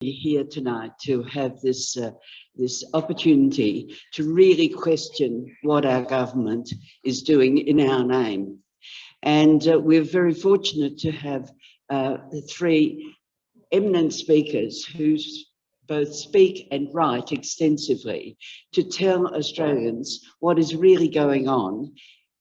here tonight to have this this opportunity to really question what our government is doing in our name. And we're very fortunate to have the three eminent speakers who both speak and write extensively to tell Australians what is really going on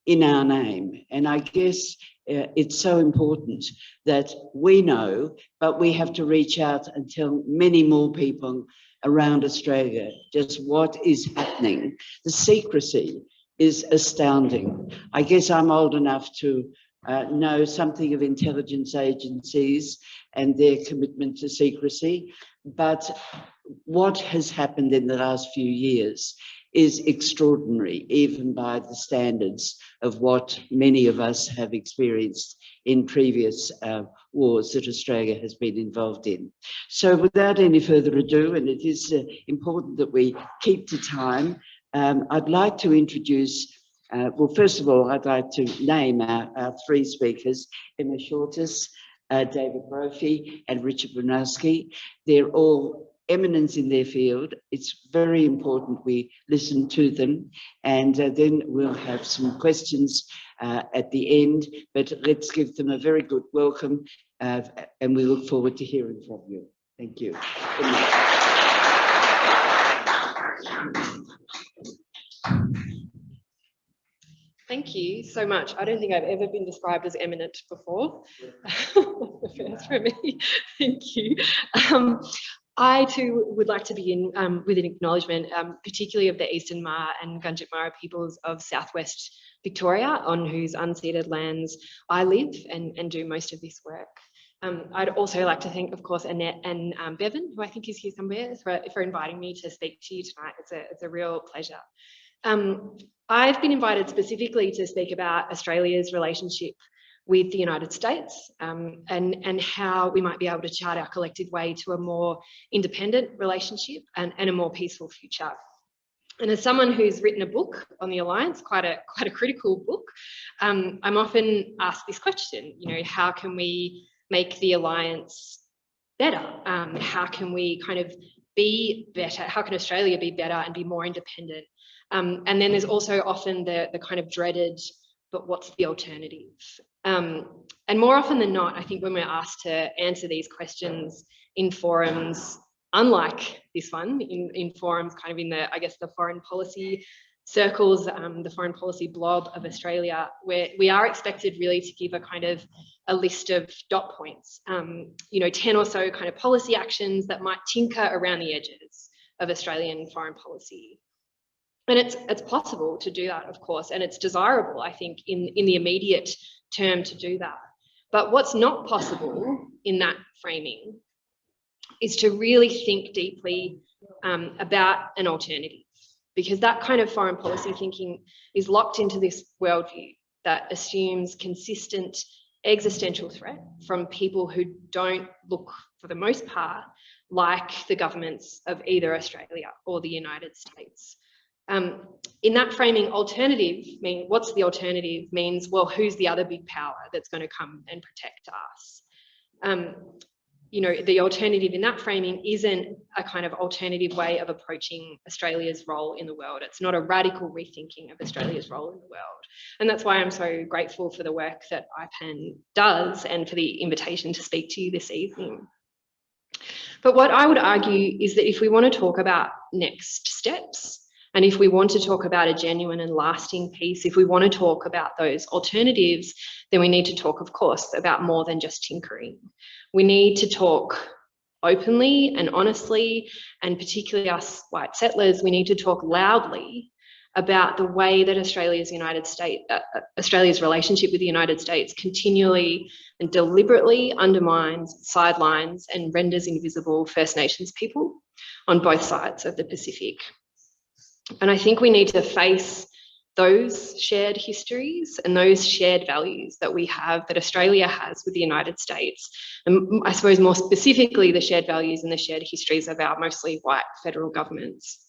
in our name. And I guess it's so important that we know, but we have to reach out and tell many more people around Australia just what is happening. The secrecy is astounding. I guess I'm old enough to know something of intelligence agencies and their commitment to secrecy, but what has happened in the last few years is extraordinary, even by the standards of what many of us have experienced in previous wars that Australia has been involved in. So without any further ado, and it is important that we keep to time, I'd like to introduce, well, first of all, I'd like to name our three speakers, Emma Shortis, David Brophy and Richard Brunowski. They're all eminence in their field. It's very important we listen to them, and then we'll have some questions at the end, but let's give them a very good welcome, and we look forward to hearing from you. Thank you. Thank you so much. I don't think I've ever been described as eminent before. The first for me. Thank you. I too would like to begin with an acknowledgement, particularly of the Eastern Maar and Gunditjmara peoples of southwest Victoria, on whose unceded lands I live and do most of this work. I'd also like to thank, of course, Annette and Bevan, who I think is here somewhere, for inviting me to speak to you tonight. It's a real pleasure. I've been invited specifically to speak about Australia's relationship with the United States and how we might be able to chart our collective way to a more independent relationship and a more peaceful future. And as someone who's written a book on the Alliance, quite a critical book, I'm often asked this question, you know, how can we make the Alliance better? How can we kind of be better? How can Australia be better and be more independent? And then there's also often the kind of dreaded, but what's the alternative? And more often than not, I think when we're asked to answer these questions in forums, unlike this one, in forums kind of in the, I guess, the foreign policy circles, the foreign policy blob of Australia, where we are expected really to give a kind of a list of dot points, you know, 10 or so kind of policy actions that might tinker around the edges of Australian foreign policy. And it's possible to do that, of course, and it's desirable, I think, in the immediate term to do that. But what's not possible in that framing is to really think deeply about an alternative, because that kind of foreign policy thinking is locked into this worldview that assumes consistent existential threat from people who don't look, for the most part, like the governments of either Australia or the United States. In that framing, alternative what's the alternative means, well, who's the other big power that's going to come and protect us? You know, the alternative in that framing isn't a kind of alternative way of approaching Australia's role in the world. It's not a radical rethinking of Australia's role in the world. And that's why I'm so grateful for the work that IPAN does and for the invitation to speak to you this evening. But what I would argue is that if we want to talk about next steps, and if we want to talk about a genuine and lasting peace, if we want to talk about those alternatives, then we need to talk, of course, about more than just tinkering. We need to talk openly and honestly, and particularly us white settlers, we need to talk loudly about the way that Australia's relationship with the United States continually and deliberately undermines, sidelines, and renders invisible First Nations people on both sides of the Pacific. And I think we need to face those shared histories and those shared values that we have, that Australia has with the United States. And I suppose more specifically, the shared values and the shared histories of our mostly white federal governments.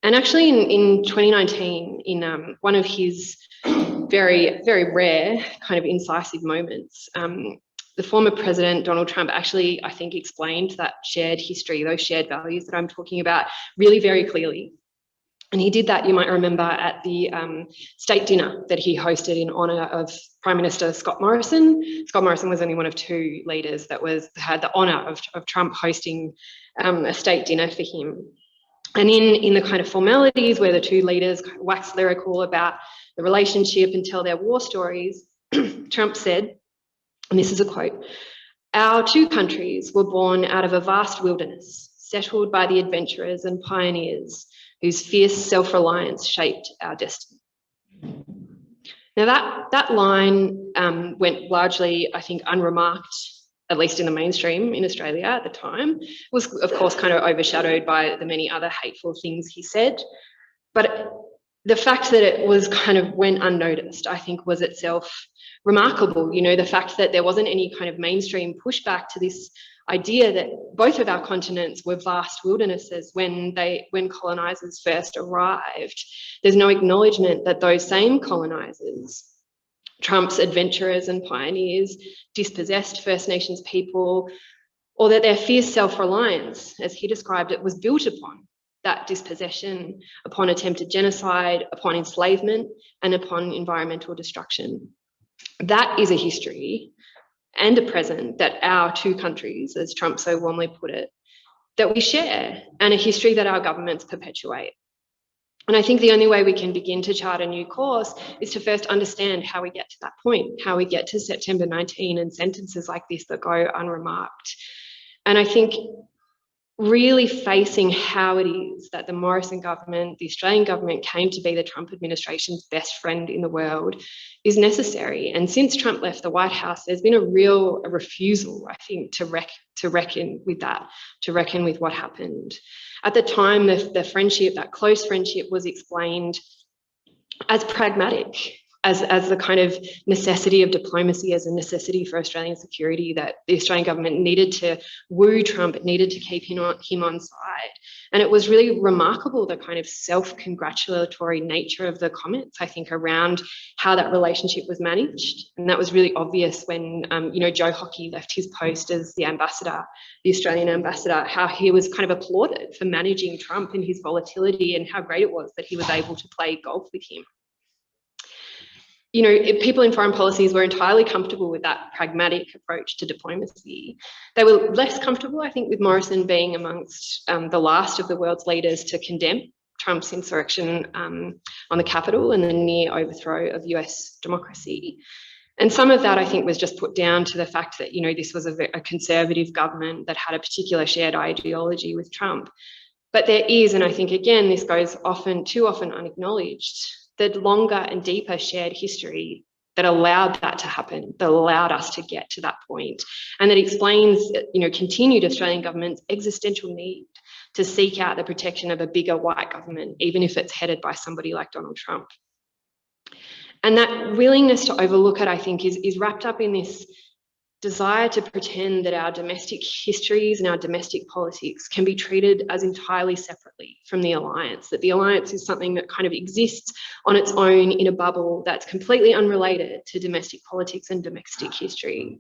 And actually in 2019, in one of his very, very rare kind of incisive moments, the former president, Donald Trump, actually, I think, explained that shared history, those shared values that I'm talking about, really very clearly. And he did that, you might remember, at the state dinner that he hosted in honour of Prime Minister Scott Morrison. Scott Morrison was only one of 2 leaders that had the honour of Trump hosting a state dinner for him. And in the kind of formalities where the 2 leaders kind of waxed lyrical about the relationship and tell their war stories, Trump said, and this is a quote, "Our 2 countries were born out of a vast wilderness, settled by the adventurers and pioneers whose fierce self-reliance shaped our destiny." Now that line went largely, I think, unremarked, at least in the mainstream in Australia at the time. It was, of course, kind of overshadowed by the many other hateful things he said. But the fact that it was kind of went unnoticed, I think, was itself remarkable. You know, the fact that there wasn't any kind of mainstream pushback to this idea that both of our continents were vast wildernesses when colonizers first arrived. There's no acknowledgement that those same colonizers, Trump's adventurers and pioneers, dispossessed First Nations people, or that their fierce self-reliance, as he described it, was built upon that dispossession, upon attempted genocide, upon enslavement, and upon environmental destruction. That is a history and a present that our 2 countries, as Trump so warmly put it, that we share, and a history that our governments perpetuate. And I think the only way we can begin to chart a new course is to first understand how we get to that point, how we get to September 19 and sentences like this that go unremarked. And I think really facing how it is that the Morrison government, the Australian government, came to be the Trump administration's best friend in the world is necessary. And since Trump left the White House, there's been a refusal, I think, to reckon with that, to reckon with what happened. At the time, the friendship, that close friendship, was explained as pragmatic, as the kind of necessity of diplomacy, as a necessity for Australian security, that the Australian government needed to woo Trump, it needed to keep him on side. And it was really remarkable, the kind of self-congratulatory nature of the comments, I think, around how that relationship was managed. And that was really obvious when, Joe Hockey left his post as the ambassador, the Australian ambassador, how he was kind of applauded for managing Trump and his volatility, and how great it was that he was able to play golf with him. You know, people in foreign policies were entirely comfortable with that pragmatic approach to diplomacy. They were less comfortable, I think, with Morrison being amongst the last of the world's leaders to condemn Trump's insurrection on the Capitol and the near overthrow of US democracy. And some of that, I think, was just put down to the fact that, this was a conservative government that had a particular shared ideology with Trump. But there is, and I think, again, this goes too often unacknowledged, the longer and deeper shared history that allowed that to happen, that allowed us to get to that point, and that explains, continued Australian government's existential need to seek out the protection of a bigger white government, even if it's headed by somebody like Donald Trump. And that willingness to overlook it, I think, is wrapped up in this desire to pretend that our domestic histories and our domestic politics can be treated as entirely separately from the alliance, that the alliance is something that kind of exists on its own in a bubble that's completely unrelated to domestic politics and domestic history.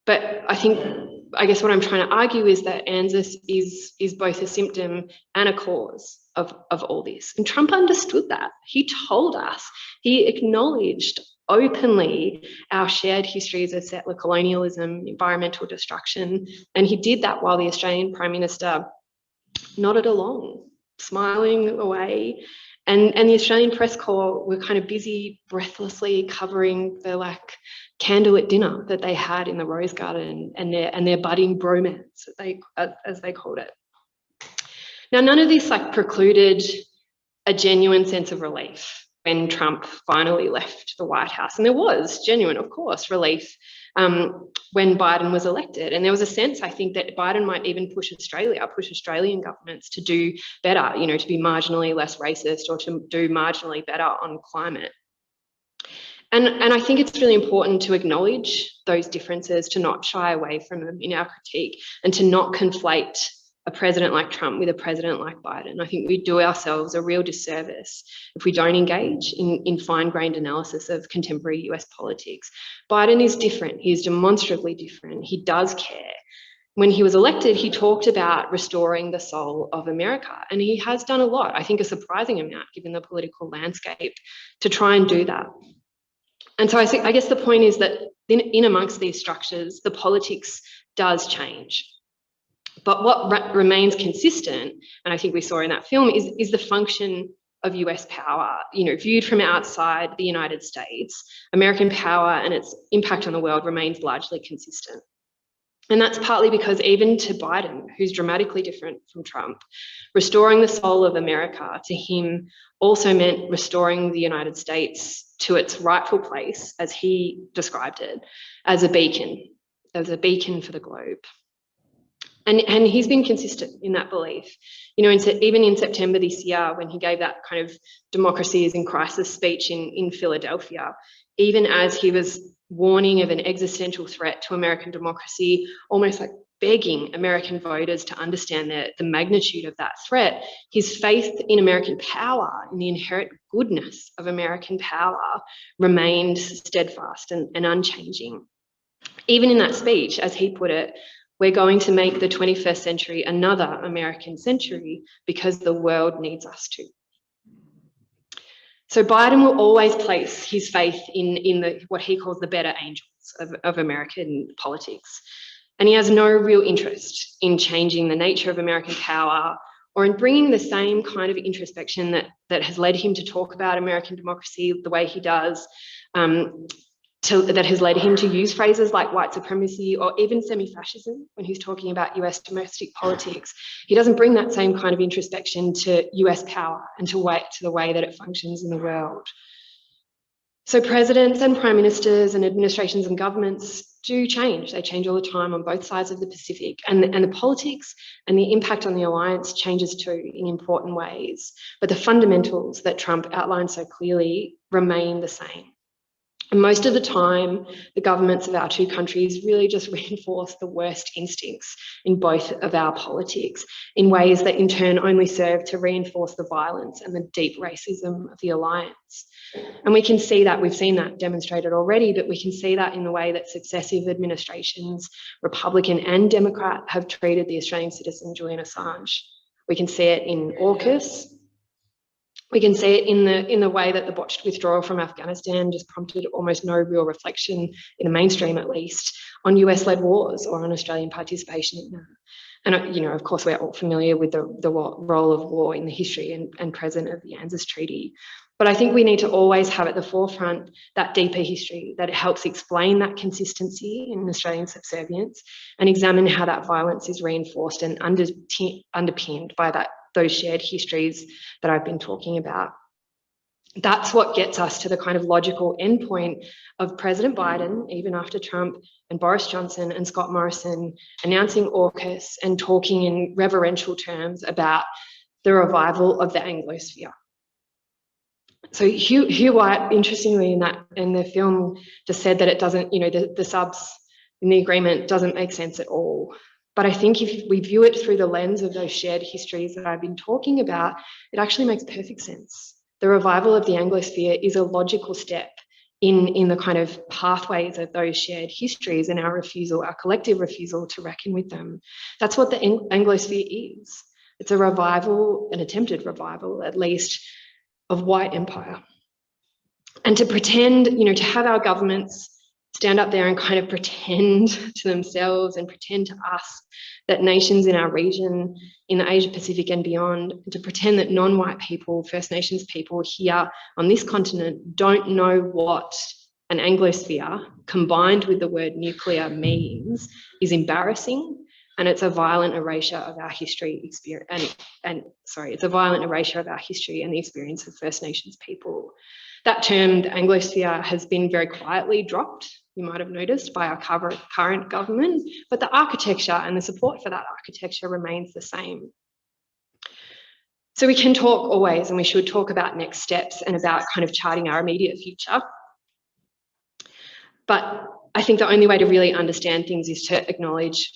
But I guess what I'm trying to argue is that ANZUS is both a symptom and a cause of all this. And Trump understood that. He told us, he acknowledged openly our shared histories of settler colonialism, environmental destruction, and he did that while the Australian Prime Minister nodded along, smiling away. And the Australian press corps were kind of busy breathlessly covering the candlelit dinner that they had in the Rose Garden and their budding bromance, as they called it. Now, none of this precluded a genuine sense of relief when Trump finally left the White House. And there was genuine, of course, relief when Biden was elected. And there was a sense, I think, that Biden might even push Australian governments to do better, to be marginally less racist or to do marginally better on climate. And I think it's really important to acknowledge those differences, to not shy away from them in our critique, and to not conflate a president like Trump with a president like Biden. I think we do ourselves a real disservice if we don't engage in fine-grained analysis of contemporary US politics. Biden is different. He is demonstrably different. He does care. When he was elected, he talked about restoring the soul of America, and he has done a lot, I think a surprising amount given the political landscape, to try and do that. And so I guess the point is that in amongst these structures, the politics does change. But what remains consistent, and I think we saw in that film, is the function of US power. You know, viewed from outside the United States, American power and its impact on the world remains largely consistent. And that's partly because even to Biden, who's dramatically different from Trump, restoring the soul of America to him also meant restoring the United States to its rightful place, as he described it, as a beacon for the globe. And he's been consistent in that belief. You know, even in September this year, when he gave that kind of democracy is in crisis speech in Philadelphia, even as he was warning of an existential threat to American democracy, almost like begging American voters to understand the magnitude of that threat, his faith in American power, in the inherent goodness of American power, remained steadfast and unchanging. Even in that speech, as he put it, we're going to make the 21st century another American century because the world needs us to. So Biden will always place his faith in what he calls the better angels of American politics. And he has no real interest in changing the nature of American power or in bringing the same kind of introspection that has led him to talk about American democracy the way he does, that has led him to use phrases like white supremacy or even semi-fascism when he's talking about US domestic politics. He doesn't bring that same kind of introspection to US power and to the way that it functions in the world. So presidents and prime ministers and administrations and governments do change. They change all the time on both sides of the Pacific, and the politics and the impact on the alliance changes too in important ways. But the fundamentals that Trump outlined so clearly remain the same. And most of the time, the governments of our two countries really just reinforce the worst instincts in both of our politics in ways that in turn only serve to reinforce the violence and the deep racism of the alliance. And we can see that, we've seen that demonstrated already, but we can see that in the way that successive administrations, Republican and Democrat, have treated the Australian citizen Julian Assange. We can see it in AUKUS. We can see it in the way that the botched withdrawal from Afghanistan just prompted almost no real reflection, in the mainstream at least, on US-led wars or on Australian participation in them. And, you know, of course, we're all familiar with the role of war in the history and present of the ANZUS Treaty. But I think we need to always have at the forefront that deeper history, that it helps explain that consistency in Australian subservience and examine how that violence is reinforced and underpinned by those shared histories that I've been talking about. That's what gets us to the kind of logical endpoint of President Biden, even after Trump, and Boris Johnson and Scott Morrison announcing AUKUS and talking in reverential terms about the revival of the Anglosphere. So Hugh White, interestingly, in the film, just said that it doesn't, you know, the subs in the agreement doesn't make sense at all. But I think if we view it through the lens of those shared histories that I've been talking about, it actually makes perfect sense. The revival of the Anglosphere is a logical step in the kind of pathways of those shared histories and our collective refusal to reckon with them. That's what the Anglosphere is. It's a revival, an attempted revival, at least, of white empire. And to pretend, you know, to have our governments stand up there and kind of pretend to themselves and pretend to us that nations in our region, in the Asia Pacific and beyond, to pretend that non-white people, First Nations people here on this continent don't know what an Anglosphere combined with the word nuclear means is embarrassing, and it's a violent erasure of our history it's a violent erasure of our history and the experience of First Nations people. That term, the Anglosphere, has been very quietly dropped, you might have noticed, by our current government, but the architecture and the support for that architecture remains the same. So we can talk always, and we should talk about next steps and about kind of charting our immediate future. But I think the only way to really understand things is to acknowledge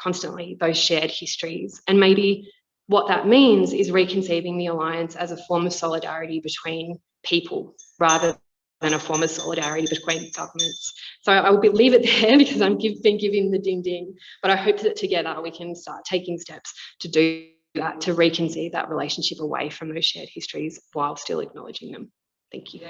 constantly, those shared histories. And maybe what that means is reconceiving the alliance as a form of solidarity between people rather than a form of solidarity between governments. So I will leave it there because I've been giving the ding ding, but I hope that together we can start taking steps to do that, to reconceive that relationship away from those shared histories while still acknowledging them. Thank you.